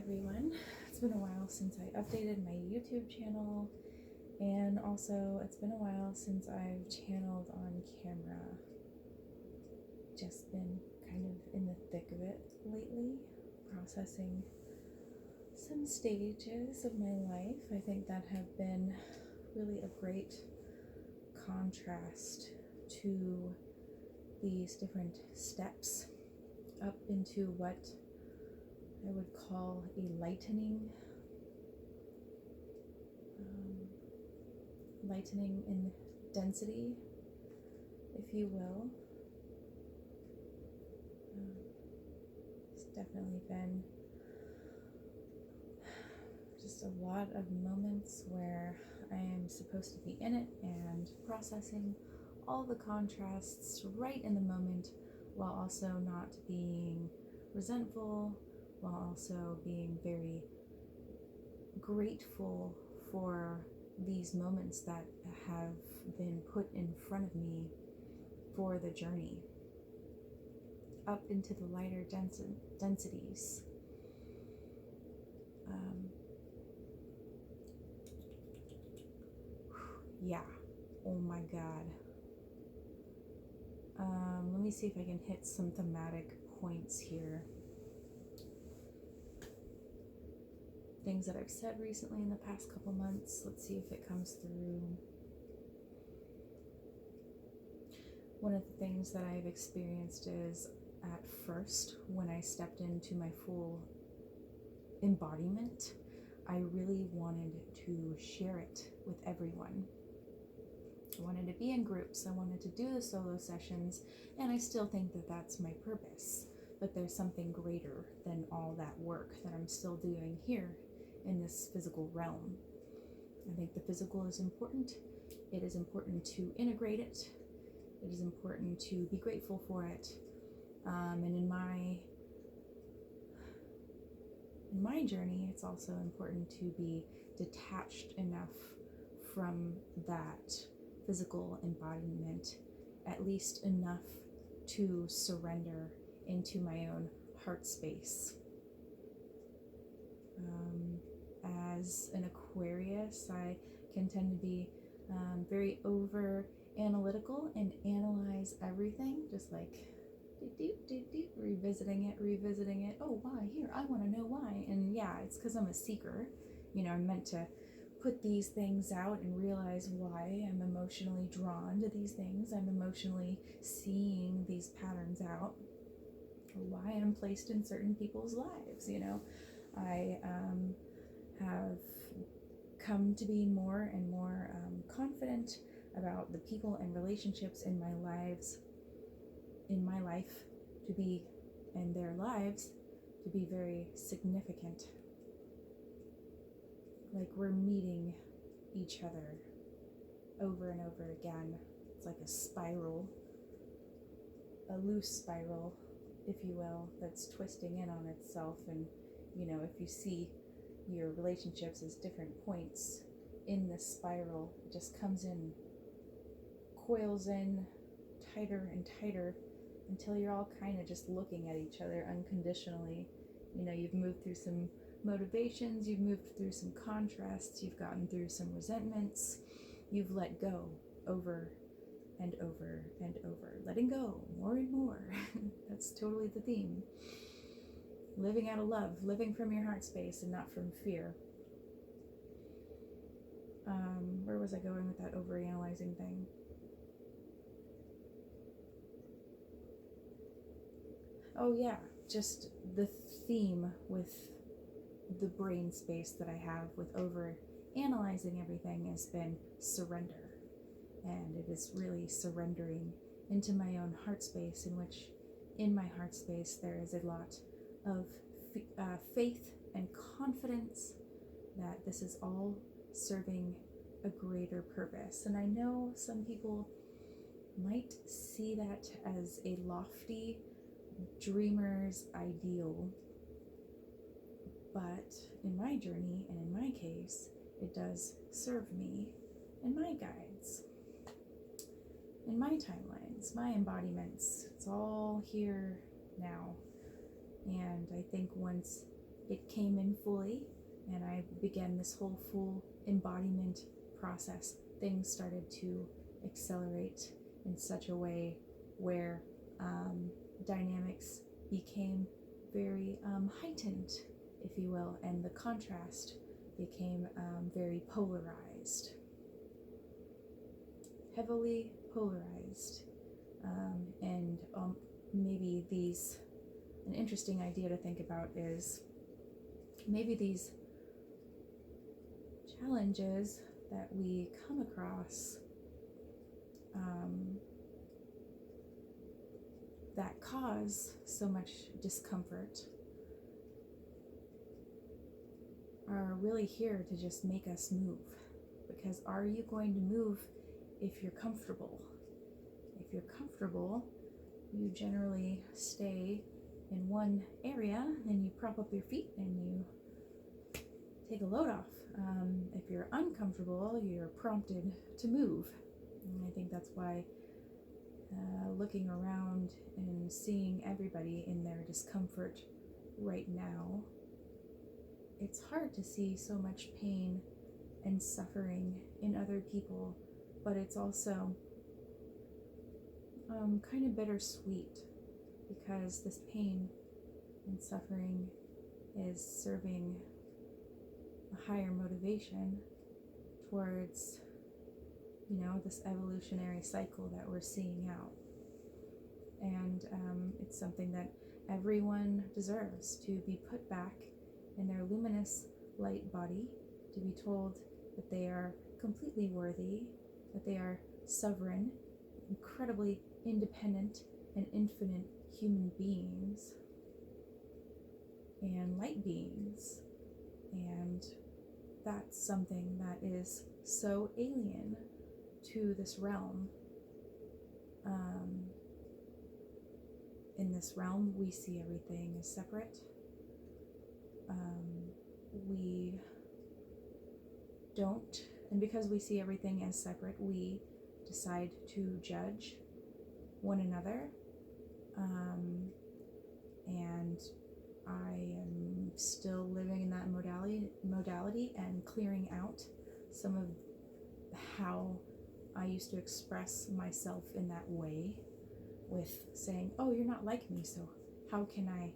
everyone. It's been a while since I updated my YouTube channel, and also it's been a while since I've channeled on camera. Just been kind of in the thick of it lately, processing some stages of my life, I think, that have been really a great contrast to these different steps up into what I would call a lightening in density, if you will. It's definitely been just a lot of moments where I am supposed to be in it and processing all the contrasts right in the moment, while also not being resentful, while also being very grateful for these moments that have been put in front of me for the journey up into the lighter densities. Yeah, oh my god. Let me see if I can hit some thematic points here. Things that I've said recently in the past couple months. Let's see if it comes through. One of the things that I've experienced is, at first, when I stepped into my full embodiment, I really wanted to share it with everyone. I wanted to be in groups, I wanted to do the solo sessions, and I still think that that's my purpose. But there's something greater than all that work that I'm still doing here in this physical realm. I think the physical is important. It is important to integrate it. It is important to be grateful for it. And in my journey, it's also important to be detached enough from that physical embodiment, at least enough to surrender into my own heart space. As an Aquarius, I can tend to be very over analytical and analyze everything, just like revisiting it. Oh, why? Here, I want to know why. And yeah, it's because I'm a seeker. I'm meant to put these things out and realize why I'm emotionally drawn to these things. I'm emotionally seeing these patterns out, or why I'm placed in certain people's lives. I have come to be more and more confident about the people and relationships in my life to be, and their lives to be, very significant. Like we're meeting each other over and over again. It's like a spiral, a loose spiral, if you will, that's twisting in on itself. And if you see your relationships as different points in this spiral, it just comes in, coils in tighter and tighter until you're all kind of just looking at each other unconditionally. You've moved through some motivations, you've moved through some contrasts, you've gotten through some resentments, you've let go over and over and over, letting go more and more. That's totally the theme. Living out of love, living from your heart space and not from fear. Where was I going with that overanalyzing thing? Oh yeah, just the theme with the brain space that I have with over analyzing everything has been surrender. And it is really surrendering into my own heart space, in which in my heart space there is a lot of faith and confidence that this is all serving a greater purpose. And I know some people might see that as a lofty dreamer's ideal, but in my journey and in my case, it does serve me and my guides, in my timelines, my embodiments. It's all here now. And I think once it came in fully, and I began this whole full embodiment process, things started to accelerate in such a way where dynamics became very heightened, if you will, and the contrast became very polarized, heavily polarized. And maybe an interesting idea to think about is maybe these challenges that we come across that cause so much discomfort are really here to just make us move. Because are you going to move if you're comfortable? If you're comfortable, you generally stay in one area and you prop up your feet and you take a load off. If you're uncomfortable, you're prompted to move. And I think that's why looking around and seeing everybody in their discomfort right now, it's hard to see so much pain and suffering in other people, but it's also kind of bittersweet, because this pain and suffering is serving a higher motivation towards, this evolutionary cycle that we're seeing out. And it's something that everyone deserves, to be put back in their luminous light body, to be told that they are completely worthy, that they are sovereign, incredibly independent and infinite human beings and light beings. And that's something that is so alien to this realm. In this realm, we see everything as separate. We don't, and because we see everything as separate, we decide to judge one another. And I am still living in that modality and clearing out some of how I used to express myself in that way, with saying, oh, you're not like me, so how can I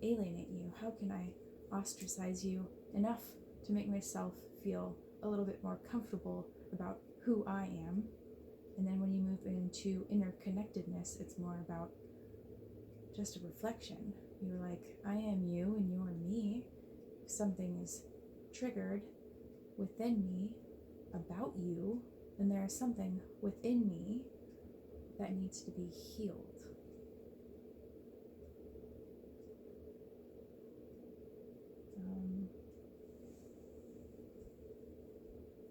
alienate you? How can I ostracize you enough to make myself feel a little bit more comfortable about who I am? And then when you move into interconnectedness, it's more about just a reflection. You're like, I am you and you are me. If something is triggered within me about you, then there is something within me that needs to be healed.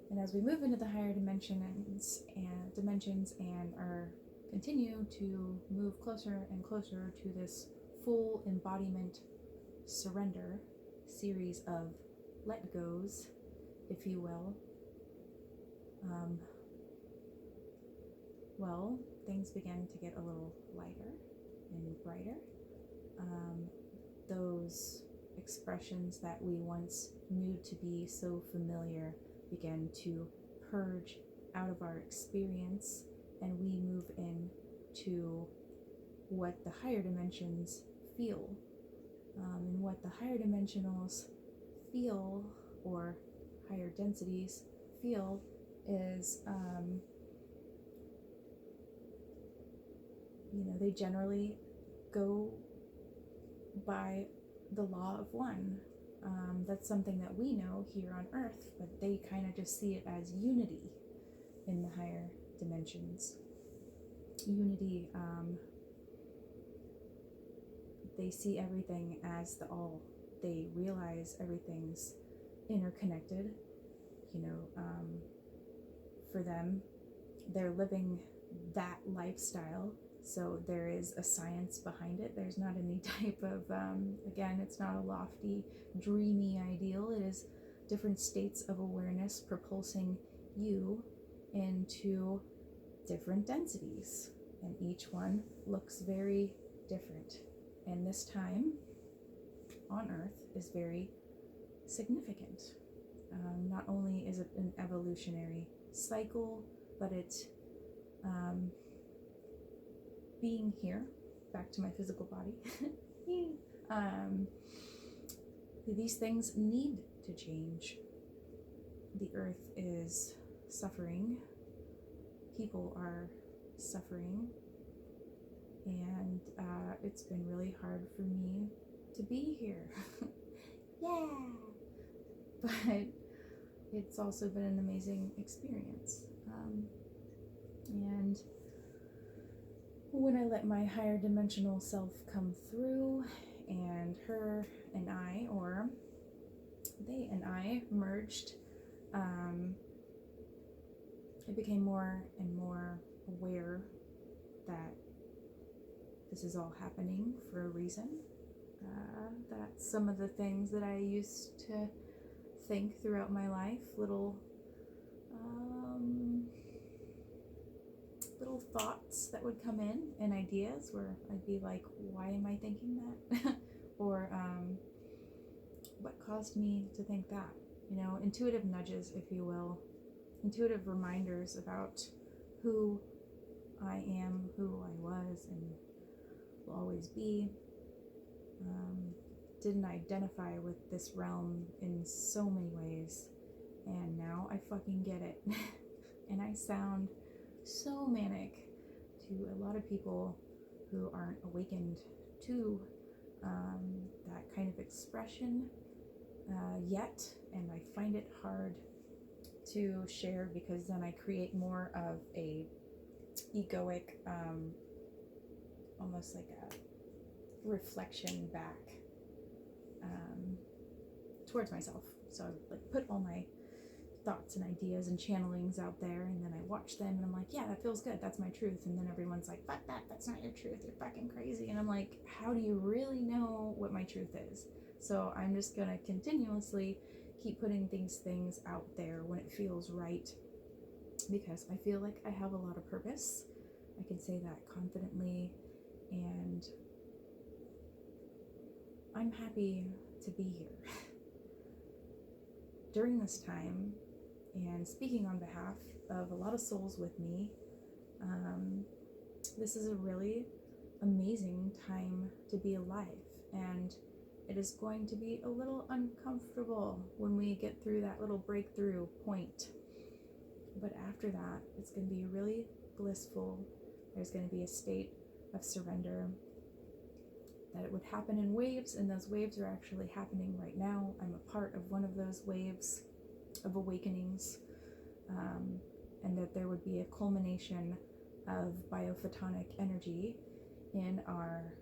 And as we move into the higher dimensions and are continue to move closer and closer to this full embodiment surrender series of let goes, if you will, well, things begin to get a little lighter and brighter. Those expressions that we once knew to be so familiar begin to purge out of our experience, and we move into what the higher dimensions feel. And what the higher dimensionals feel, or higher densities feel, is they generally go by the law of one. That's something that we know here on Earth, but they kind of just see it as unity in the higher dimensions. Unity, they see everything as the all. They realize everything's interconnected. For them, they're living that lifestyle. So there is a science behind it. There's not any type of, again, it's not a lofty, dreamy ideal. It is different states of awareness propulsing you into different densities. And each one looks very different. And this time, on Earth is very significant. Not only is it an evolutionary cycle, but it's being here, back to my physical body. These things need to change. The Earth is suffering. People are suffering. And it's been really hard for me to be here. Yeah! But it's also been an amazing experience. And when I let my higher dimensional self come through, and her and I, or they and I, merged, I became more and more aware that this is all happening for a reason. That some of the things that I used to think throughout my life, little thoughts that would come in and ideas where I'd be like, why am I thinking that? Or what caused me to think that? You know, intuitive nudges, if you will, intuitive reminders about who I am, who I was, and will always be. Didn't identify with this realm in so many ways, and now I fucking get it. And I sound so manic to a lot of people who aren't awakened to that kind of expression yet, and I find it hard to share because then I create more of a egoic, almost like a reflection back towards myself. So I like put all my thoughts and ideas and channelings out there, and then I watch them and I'm like, yeah, that feels good, that's my truth. And then everyone's like, fuck that, that's not your truth, you're fucking crazy. And I'm like, how do you really know what my truth is? So I'm just gonna continuously keep putting these things out there when it feels right, because I feel like I have a lot of purpose. I can say that confidently, and I'm happy to be here. During this time, and speaking on behalf of a lot of souls with me, this is a really amazing time to be alive, and it is going to be a little uncomfortable when we get through that little breakthrough point. But after that, it's going to be really blissful. There's going to be a state of surrender, that it would happen in waves, and those waves are actually happening right now. I'm a part of one of those waves of awakenings, and that there would be a culmination of biophotonic energy in our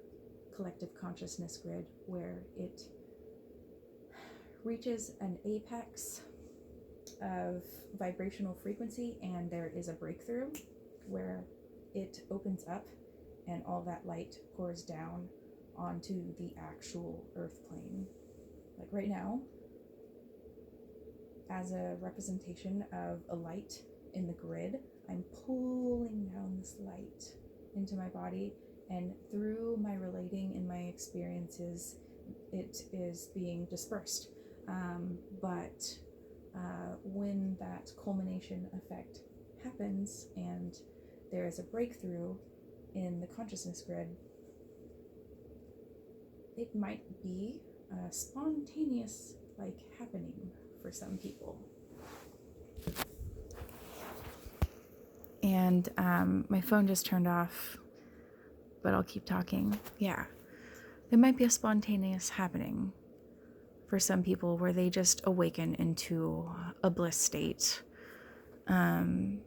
collective consciousness grid, where it reaches an apex of vibrational frequency, and there is a breakthrough where it opens up and all that light pours down onto the actual earth plane. Like right now, as a representation of a light in the grid, I'm pulling down this light into my body, and through my relating and my experiences, it is being dispersed. But when that culmination effect happens and there is a breakthrough in the consciousness grid, it might be a spontaneous like happening for some people. And my phone just turned off, but I'll keep talking. Yeah, it might be a spontaneous happening for some people where they just awaken into a bliss state. I'm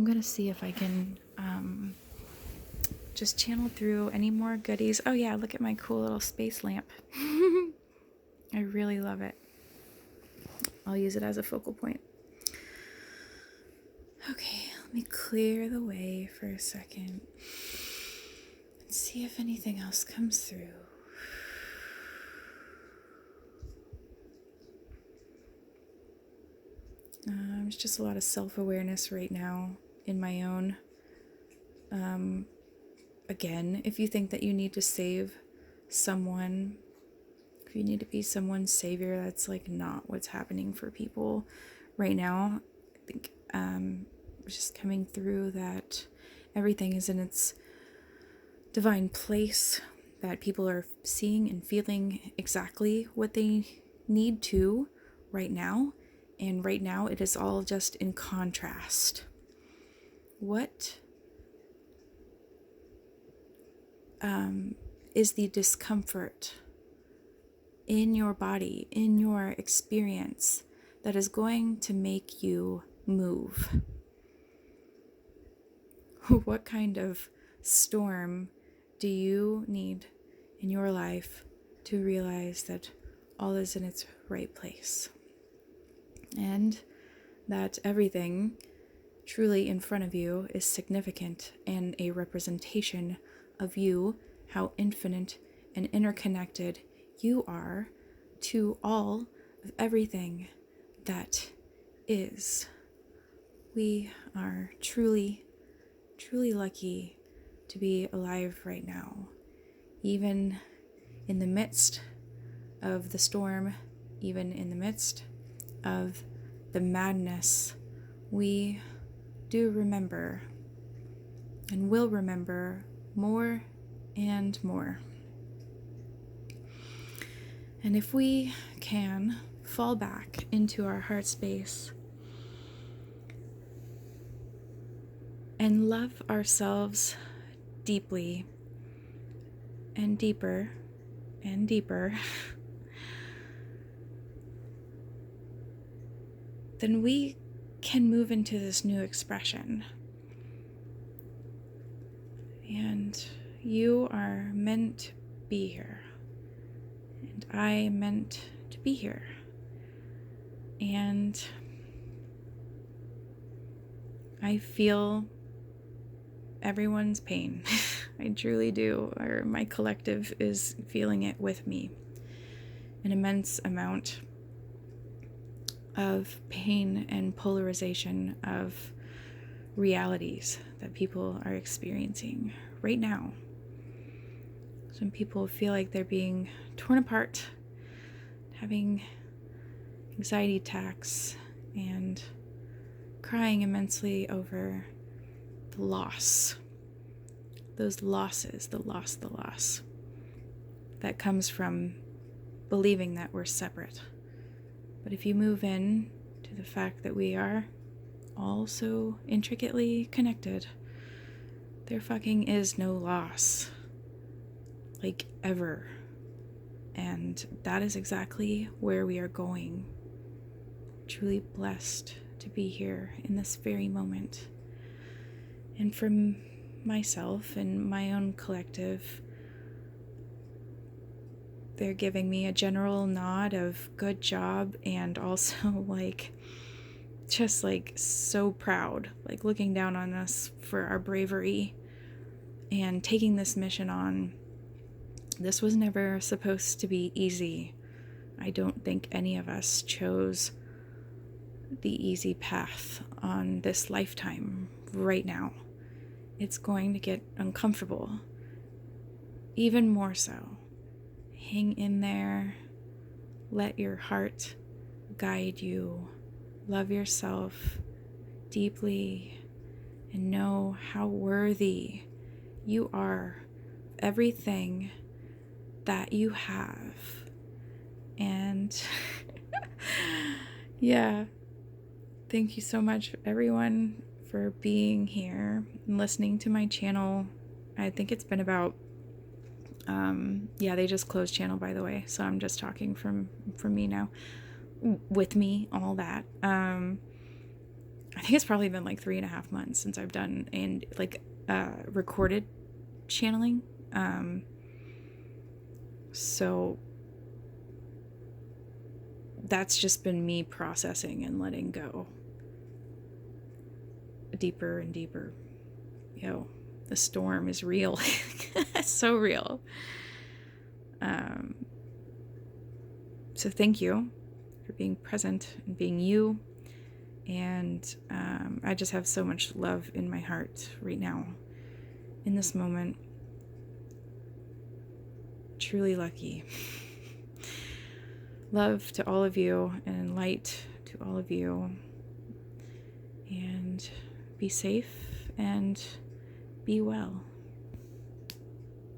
gonna see if I can just channel through any more goodies. Oh yeah, look at my cool little space lamp. I really love it. I'll use it as a focal point. Okay, let me clear the way for a second and see if anything else comes through. It's just a lot of self-awareness right now in my own. Again, if you think that you need to save someone, if you need to be someone's savior, that's like not what's happening for people right now. I think just coming through that everything is in its divine place, that people are seeing and feeling exactly what they need to right now. And right now it is all just in contrast. What is the discomfort in your body, in your experience, that is going to make you move? What kind of storm do you need in your life to realize that all is in its right place? And that everything truly in front of you is significant and a representation of you, how infinite and interconnected you are to all of everything that is. We are truly, truly lucky to be alive right now, even in the midst of the storm, even in the midst of the madness. We do remember and will remember more and more. And if we can fall back into our heart space and love ourselves deeply and deeper and deeper, then we can move into this new expression. And you are meant to be here. And I am meant to be here. And I feel everyone's pain. I truly do. Or my collective is feeling it with me. An immense amount of pain and polarization of realities that people are experiencing right now. Some people feel like they're being torn apart, having anxiety attacks, and crying immensely over the loss. Those losses, the loss that comes from believing that we're separate. But if you move in to the fact that we are all so intricately connected, there fucking is no loss. Like, ever. And that is exactly where we are going. Truly blessed to be here in this very moment. And from myself and my own collective, they're giving me a general nod of good job, and also just so proud, looking down on us for our bravery and taking this mission on. This was never supposed to be easy. I don't think any of us chose the easy path on this lifetime right now. It's going to get uncomfortable, even more so. Hang in there. Let your heart guide you. Love yourself deeply and know how worthy you are of everything that you have. And yeah, thank you so much, everyone, for being here and listening to my channel. I think it's been about they just closed channel, by the way, so I'm just talking from me now, with me, all that. I think it's probably been 3.5 months since I've done and recorded channeling. So that's just been me processing and letting go deeper and deeper. The storm is real. It's so real. So thank you for being present and being you. And I just have so much love in my heart right now, in this moment. truly lucky. Love to all of you and light to all of you. And be safe and be well.